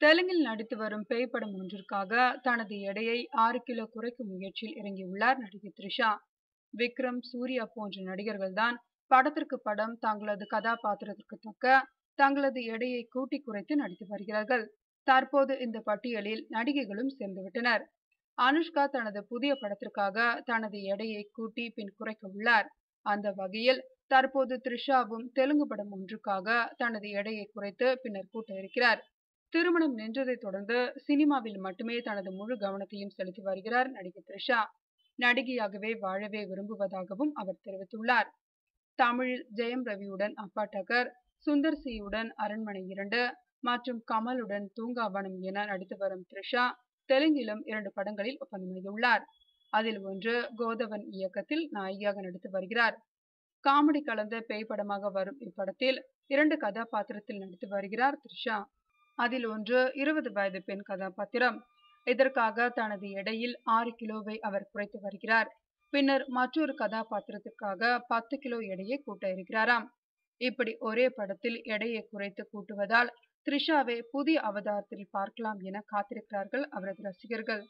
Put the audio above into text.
தெலுங்கில் நடித்து வரும் பேய் படம் ஒன்றிற்காக தனது எடையை 6 கிலோ குறைக்கும் முயற்சியில் இறங்கியுள்ளார் நடிகை த்ரிஷா. விக்ரம், சூர்யா போன்ற நடிகர்கள்தான் படத்திற்கு படம் தங்களது கதாபாத்திரத்திற்கு தக்க தங்களது எடையை கூட்டி குறைத்து நடித்து வருகிறார்கள். தற்போது இந்த பட்டியலில் நடிகைகளும் சேர்ந்துவிட்டனர். அனுஷ்கா தனது புதிய படத்திற்காக தனது எடையை கூட்டி பின் குறைக்க உள்ளார். அந்த வகையில் தற்போது த்ரிஷாவும் தெலுங்கு படம் ஒன்றுக்காக தனது எடையை குறைத்து பின்னர் கூட்ட இருக்கிறார். திருமணம் நின்றதை தொடர்ந்து சினிமாவில் மட்டுமே தனது முழு கவனத்தையும் செலுத்தி வருகிறார் நடிகை த்ரிஷா. நடிகையாகவே வாழவே விரும்புவதாகவும் அவர் தெரிவித்துள்ளார். தமிழில் ஜெயம் ரவியுடன் அப்பா டக்கர், சுந்தர் சியுடன் அரண்மனை 2 மற்றும் கமலுடன் தூங்காவனம் என நடித்து வரும் த்ரிஷா தெலுங்கிலும் 2 படங்களில் ஒப்பந்தமாகியுள்ளார். அதில் ஒன்று கோதவன் இயக்கத்தில் நாயகியாக நடித்து வருகிறார். காமெடி கலந்த பேய் படமாக வரும் இப்படத்தில் 2 கதாபாத்திரத்தில் நடித்து வருகிறார் த்ரிஷா. அதில் ஒன்று 20 வயது பெண் கதாபாத்திரம். இதற்காக தனது எடையில் 6 கிலோவை அவர் குறைத்து வருகிறார். பின்னர் மற்றொரு கதாபாத்திரத்திற்காக 10 கிலோ எடையை கூட்ட இருக்கிறாராம். இப்படி ஒரே படத்தில் எடையை குறைத்து கூட்டுவதால் த்ரிஷாவை புதிய அவதாரத்தில் பார்க்கலாம் என காத்திருக்கிறார்கள் அவரது ரசிகர்கள்.